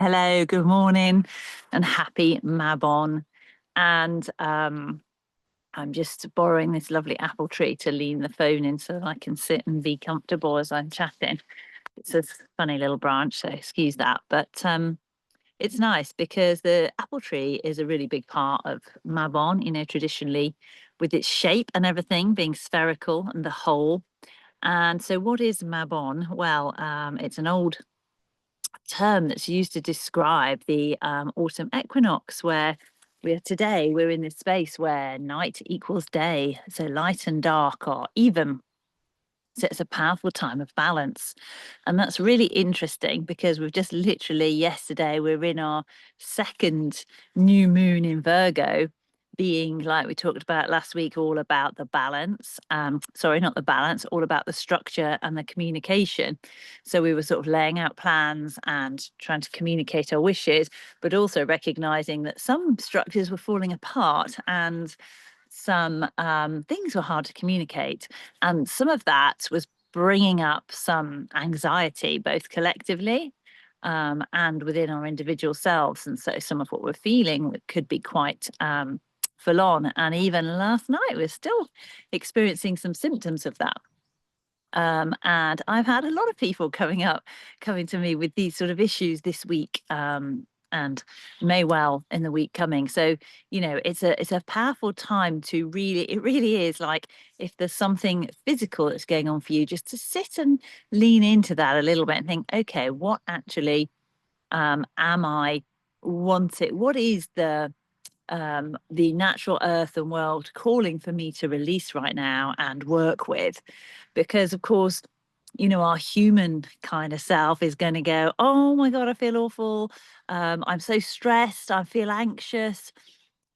Hello, good morning, and happy Mabon. And I'm just borrowing this lovely apple tree to lean the phone in so that I can sit and be comfortable as I'm chatting. It's a funny little branch, so excuse that. But it's nice because the apple tree is a really big part of Mabon, traditionally with its shape and everything being spherical and the whole. And so, what is Mabon? Well, it's an old term that's used to describe the autumn equinox, where we are today. We're in this space where night equals day, so light and dark are even. So it's a powerful time of balance. And that's really interesting because we've just literally yesterday, we're in our second new moon in Virgo, being like we talked about last week, all about the balance. Sorry, not the balance, all about the structure and the communication. So we were sort of laying out plans and trying to communicate our wishes, but also recognizing that some structures were falling apart and some things were hard to communicate. And some of that was bringing up some anxiety, both collectively and within our individual selves. And so some of what we're feeling could be quite full on. And even last night, we're still experiencing some symptoms of that. And I've had a lot of people coming to me with these sort of issues this week. And may well in the week coming. So, it's a powerful time to it really is like if there's something physical that's going on for you, just to sit and lean into that a little bit and think, okay, what actually am I wanting? What is the natural earth and world calling for me to release right now and work with? Because of course, our human kind of self is going to go, oh my God, I feel awful. I'm so stressed. I feel anxious.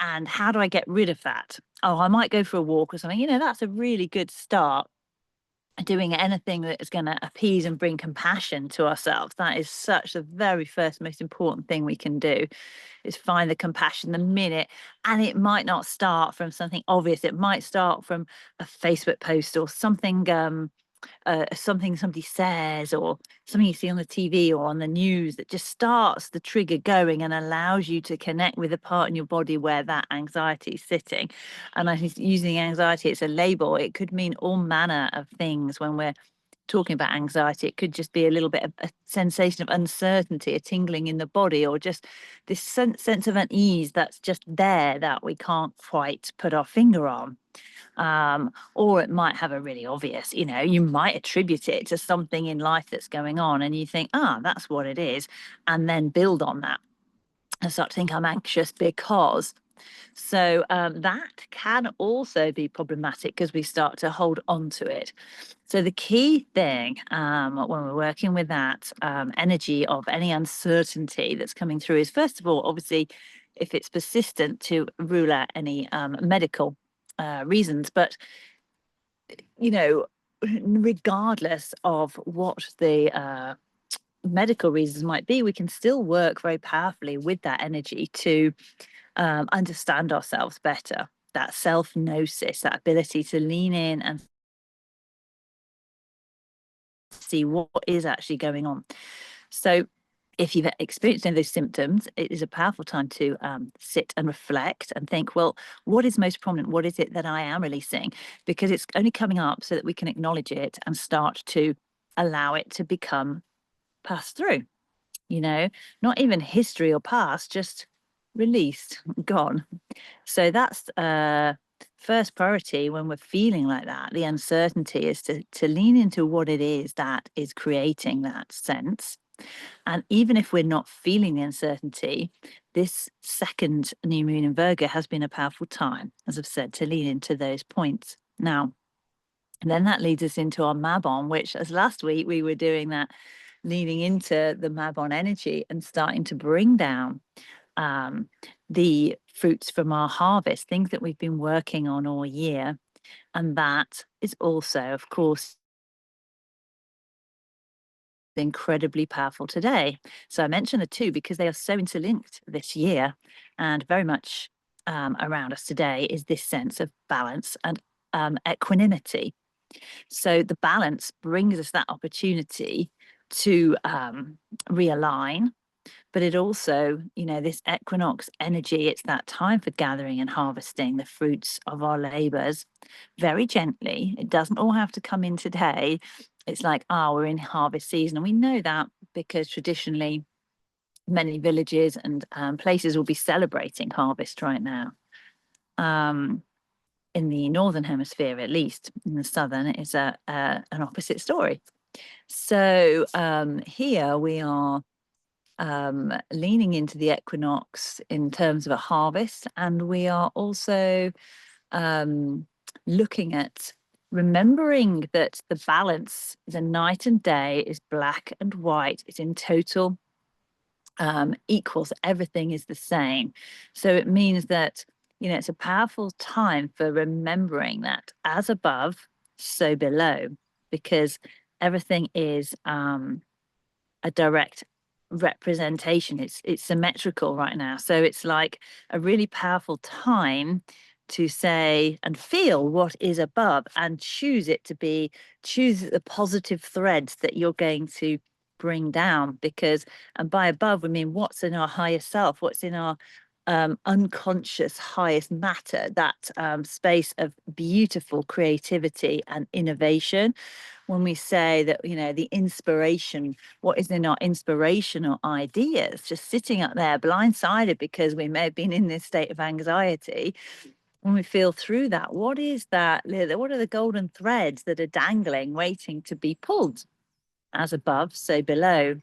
And how do I get rid of that? Oh, I might go for a walk or something. That's a really good start. Doing anything that is going to appease and bring compassion to ourselves. That is such the very first most important thing we can do, is find the compassion the minute. And it might not start from something obvious. It might start from a Facebook post or something somebody says, or something you see on the TV or on the news, that just starts the trigger going and allows you to connect with the part in your body where that anxiety is sitting. And I think using anxiety, it's a label. It could mean all manner of things when we're talking about anxiety. It could just be a little bit of a sensation of uncertainty, a tingling in the body, or just this sense of unease that's just there that we can't quite put our finger on. Or it might have a really obvious, you might attribute it to something in life that's going on and you think, that's what it is, and then build on that and start to think, I'm anxious because. So that can also be problematic because we start to hold on to it. So the key thing when we're working with that energy of any uncertainty that's coming through is, first of all, obviously, if it's persistent, to rule out any medical reasons. But, you know, regardless of what the medical reasons might be, we can still work very powerfully with that energy to understand ourselves better. That self-gnosis, that ability to lean in and see what is actually going on. So if you've experienced any of those symptoms, it is a powerful time to sit and reflect and think, well, what is most prominent? What is it that I am releasing? Because it's only coming up so that we can acknowledge it and start to allow it to become passed through, not even history or past, just released, gone. So that's first priority when we're feeling like that. The uncertainty is to lean into what it is that is creating that sense. And even if we're not feeling the uncertainty, this second new moon in Virgo has been a powerful time, as I've said, to lean into those points. Now, then that leads us into our Mabon, which, as last week we were doing that, leaning into the Mabon energy and starting to bring down the fruits from our harvest, things that we've been working on all year. And that is also, of course, incredibly powerful today. So I mentioned the two because they are so interlinked this year, and very much around us today is this sense of balance and equanimity. So the balance brings us that opportunity to realign, but it also, you know, this equinox energy, it's that time for gathering and harvesting the fruits of our labors very gently. It doesn't all have to come in today. It's like, we're in harvest season. And we know that because traditionally many villages and places will be celebrating harvest right now. In the northern hemisphere, at least. In the southern, it's an opposite story. So here we are leaning into the equinox in terms of a harvest, and we are also looking at remembering that the balance, the night and day, is black and white. It's in total equals, everything is the same. So it means that, you know, it's a powerful time for remembering that as above, so below, because everything is a direct representation. It's symmetrical right now. So it's like a really powerful time to say and feel what is above and choose the positive threads that you're going to bring down. Because, and by above we mean what's in our higher self, what's in our unconscious highest matter, that space of beautiful creativity and innovation. When we say that, you know, the inspiration, what is in our inspirational ideas, just sitting up there blindsided because we may have been in this state of anxiety. When we feel through that, what is that? What are the golden threads that are dangling, waiting to be pulled? As above, so below.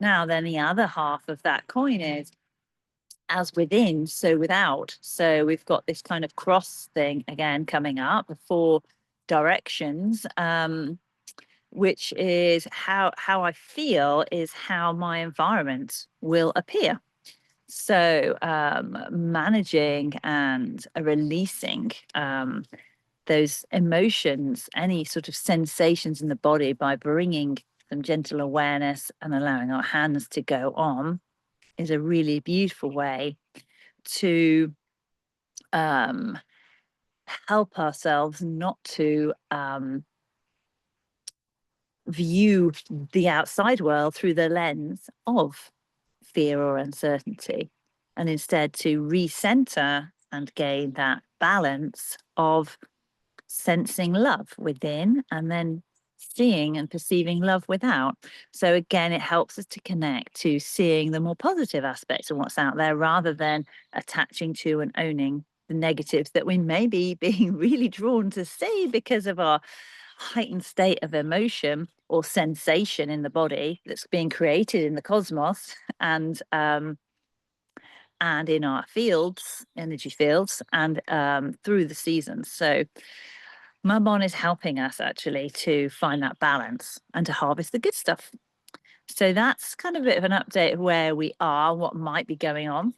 Now, then the other half of that coin is as within, so without. So we've got this kind of cross thing again coming up, the four directions, which is how I feel is how my environment will appear. So managing and releasing those emotions, any sort of sensations in the body, by bringing some gentle awareness and allowing our hands to go on, is a really beautiful way to help ourselves not to view the outside world through the lens of fear or uncertainty, and instead to recenter and gain that balance of sensing love within and then seeing and perceiving love without. So again, it helps us to connect to seeing the more positive aspects of what's out there, rather than attaching to and owning the negatives that we may be being really drawn to see because of our heightened state of emotion or sensation in the body that's being created in the cosmos and in our fields, energy fields, and through the seasons. So Mabon is helping us actually to find that balance and to harvest the good stuff. So that's kind of a bit of an update of where we are, what might be going on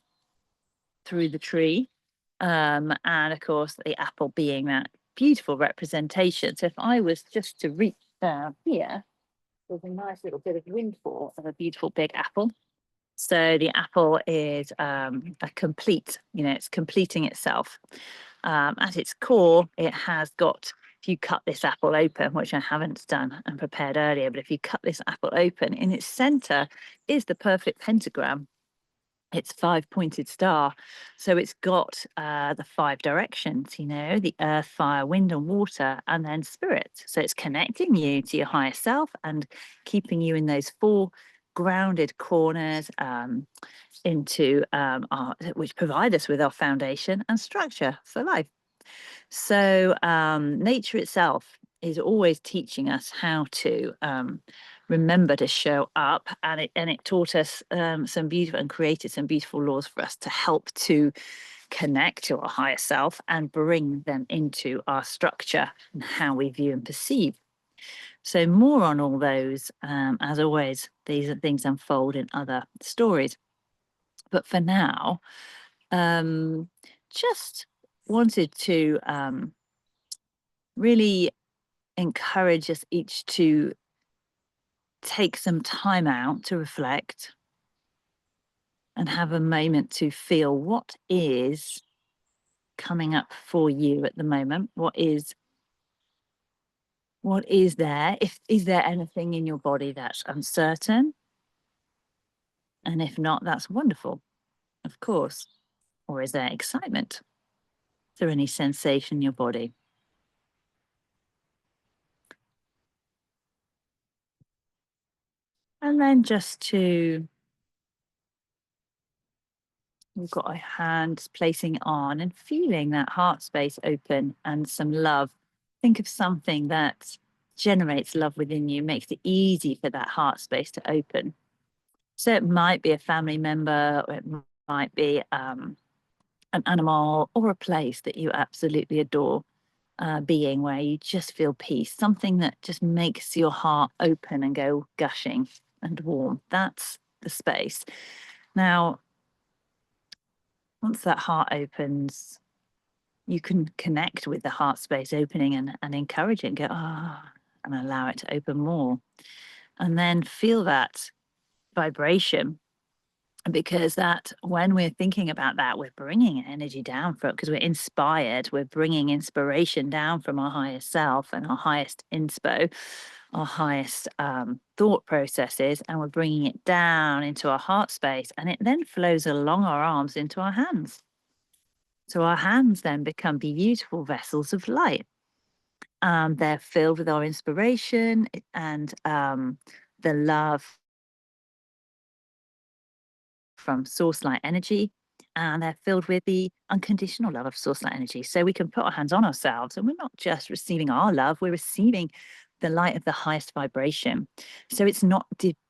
through the tree. And of course, the apple being that beautiful representation. So if I was just to reach down here, there's a nice little bit of windfall of a beautiful big apple. So the apple is a complete, you know, it's completing itself. At its core, it has got, if you cut this apple open, which I haven't done and prepared earlier, but if you cut this apple open, in its center is the perfect pentagram. It's 5-pointed star. So it's got the 5 directions, you know, the earth, fire, wind, and water, and then spirit. So it's connecting you to your higher self and keeping you in those 4 grounded corners into which provide us with our foundation and structure for life. So nature itself is always teaching us how to remember to show up, and it taught us some beautiful and created some beautiful laws for us to help to connect to our higher self and bring them into our structure and how we view and perceive. So more on all those, as always, these are things unfold in other stories. But for now, just wanted to really encourage us each to take some time out to reflect and have a moment to feel what is coming up for you at the moment. What is there? Is there anything in your body that's uncertain? And if not, that's wonderful, of course. Or is there excitement? Is there any sensation in your body? And then just to, we've got our hands placing on and feeling that heart space open and some love. Think of something that generates love within you, makes it easy for that heart space to open. So it might be a family member, or it might be an animal or a place that you absolutely adore, being where you just feel peace, something that just makes your heart open and go gushing and warm. That's the space. Now, once that heart opens, you can connect with the heart space opening and encourage it and go, and allow it to open more. And then feel that vibration, because that when we're thinking about that, we're bringing energy down from, because we're inspired, we're bringing inspiration down from our higher self and our highest inspo, our highest thought processes, and we're bringing it down into our heart space, and it then flows along our arms into our hands. So our hands then become beautiful vessels of light. They're filled with our inspiration and the love from source light energy, and they're filled with the unconditional love of source light energy. So we can put our hands on ourselves and we're not just receiving our love, we're receiving the light of the highest vibration. So it's not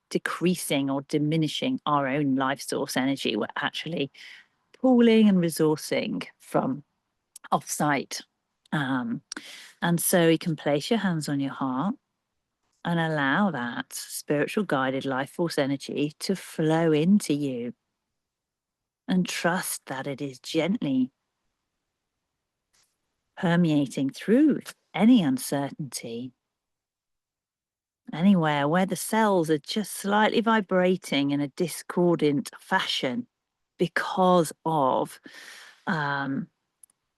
decreasing or diminishing our own life source energy. We're actually pooling and resourcing from offsite. And so you can place your hands on your heart and allow that spiritual guided life force energy to flow into you, and trust that it is gently permeating through any uncertainty, anywhere where the cells are just slightly vibrating in a discordant fashion because of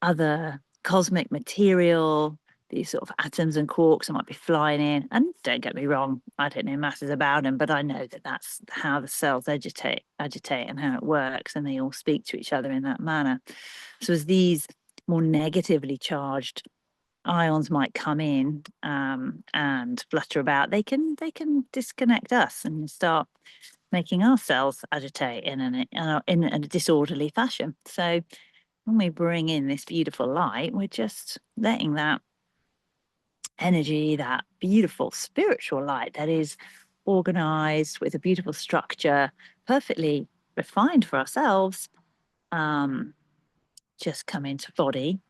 other cosmic material, these sort of atoms and quarks that might be flying in. And don't get me wrong, I don't know masses about them, but I know that that's how the cells agitate and how it works, and they all speak to each other in that manner. So as these more negatively charged ions might come in and flutter about, they can disconnect us and start making our cells agitate in a disorderly fashion. So when we bring in this beautiful light, we're just letting that energy, that beautiful spiritual light that is organized with a beautiful structure, perfectly refined for ourselves, just come into body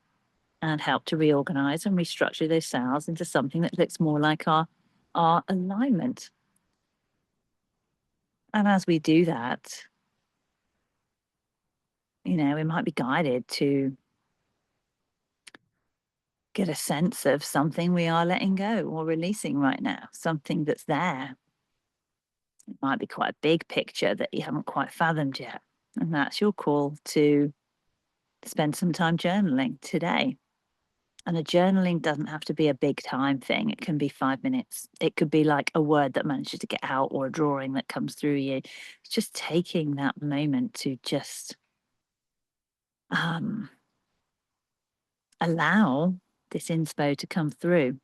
and help to reorganize and restructure those cells into something that looks more like our alignment. And as we do that, we might be guided to get a sense of something we are letting go or releasing right now, something that's there. It might be quite a big picture that you haven't quite fathomed yet. And that's your call to spend some time journaling today. And a journaling doesn't have to be a big time thing. It can be 5 minutes. It could be like a word that manages to get out or a drawing that comes through you. It's just taking that moment to just allow this inspo to come through,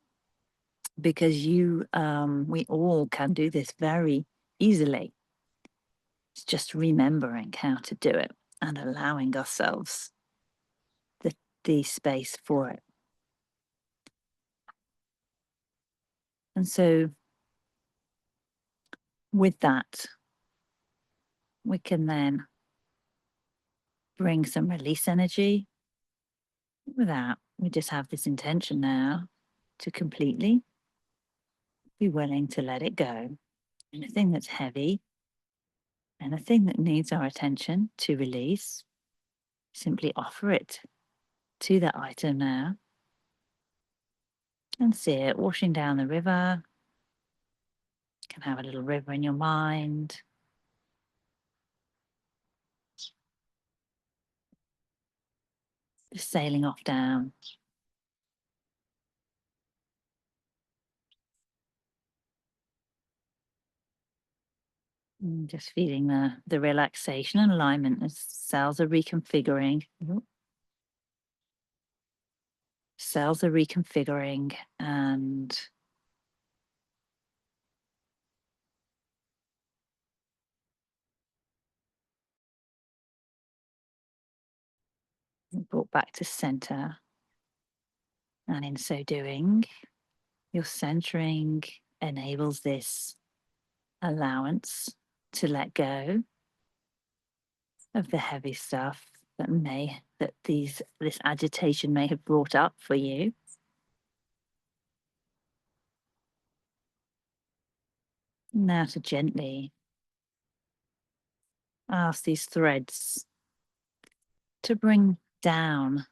because we all can do this very easily. It's just remembering how to do it and allowing ourselves the space for it. And so with that, we can then bring some release energy. With that, we just have this intention now to completely be willing to let it go. Anything that's heavy, anything that needs our attention to release, simply offer it to that item now and see it washing down the river. You can have a little river in your mind. Just sailing off down. Just feeling the relaxation and alignment as cells are reconfiguring. Cells are reconfiguring and brought back to center. And in so doing, your centering enables this allowance to let go of the heavy stuff that this agitation may have brought up for you. Now to gently ask these threads to bring down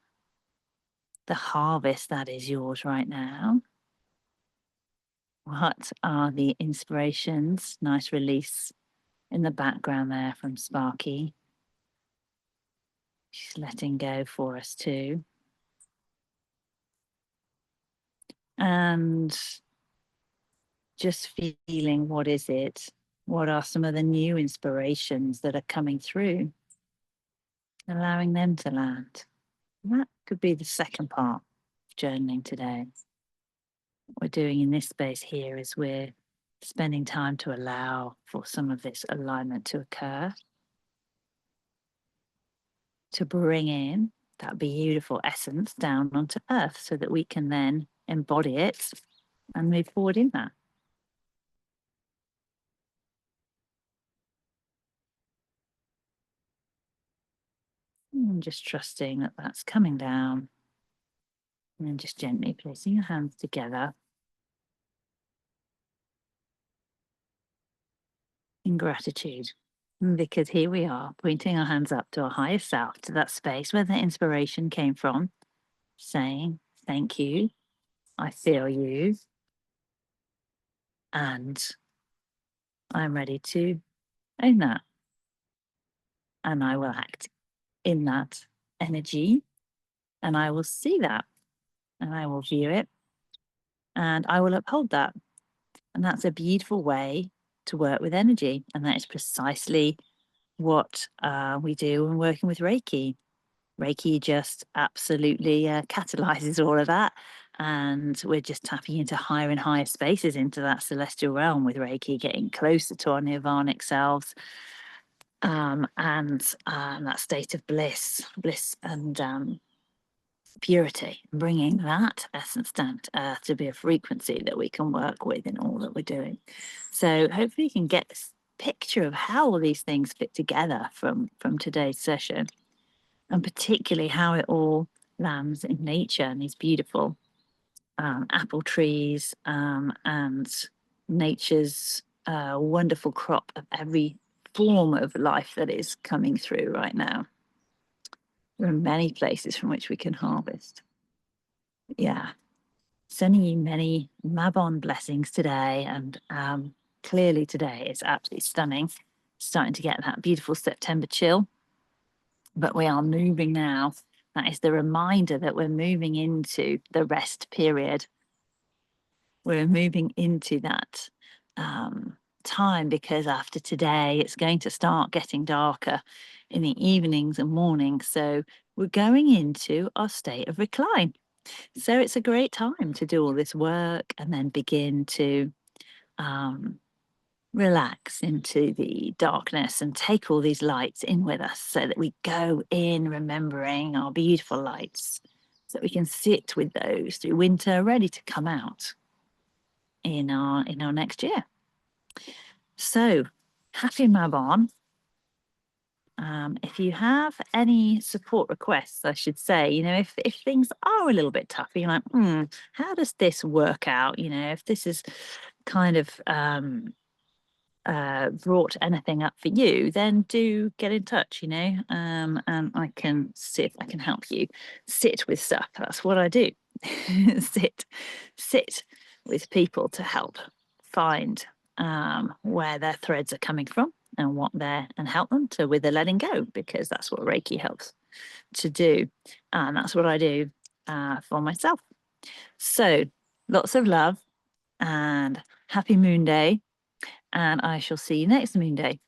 the harvest that is yours right now. What are the inspirations? Nice release in the background there from Sparky. She's letting go for us too. And just feeling, what is it? What are some of the new inspirations that are coming through? Allowing them to land. That could be the second part of journaling today. What we're doing in this space here is we're spending time to allow for some of this alignment to occur, to bring in that beautiful essence down onto earth so that we can then embody it and move forward in that. And just trusting that that's coming down, and then just gently placing your hands together in gratitude. Because here we are, pointing our hands up to our higher self, to that space where the inspiration came from, saying, thank you, I feel you, and I'm ready to own that. And I will act in that energy, and I will see that, and I will view it, and I will uphold that. And that's a beautiful way to work with energy. And that is precisely what we do when working with Reiki. Reiki just absolutely catalyzes all of that. And we're just tapping into higher and higher spaces into that celestial realm with Reiki, getting closer to our nirvanic selves, and that state of bliss and purity, bringing that essence down to earth to be a frequency that we can work with in all that we're doing. So hopefully you can get this picture of how all these things fit together from today's session, and particularly how it all lands in nature and these beautiful apple trees and nature's wonderful crop of every form of life that is coming through right now. There are many places from which we can harvest. Yeah. Sending you many Mabon blessings today. And clearly today it's absolutely stunning. Starting to get that beautiful September chill. But we are moving now. That is the reminder that we're moving into the rest period. We're moving into that time, because after today it's going to start getting darker in the evenings and mornings. So we're going into our state of recline. So it's a great time to do all this work and then begin to relax into the darkness and take all these lights in with us, so that we go in remembering our beautiful lights, so that we can sit with those through winter, ready to come out in our next year. So happy Mabon. If you have any support requests, I should say, if things are a little bit tough, you're like, how does this work out? If this is kind of brought anything up for you, then do get in touch, and I can see if I can help you sit with stuff. That's what I do. sit with people to help find where their threads are coming from and help them to with the letting go, because that's what Reiki helps to do, and that's what I do for myself. So lots of love and happy Moon Day, and I shall see you next moon day.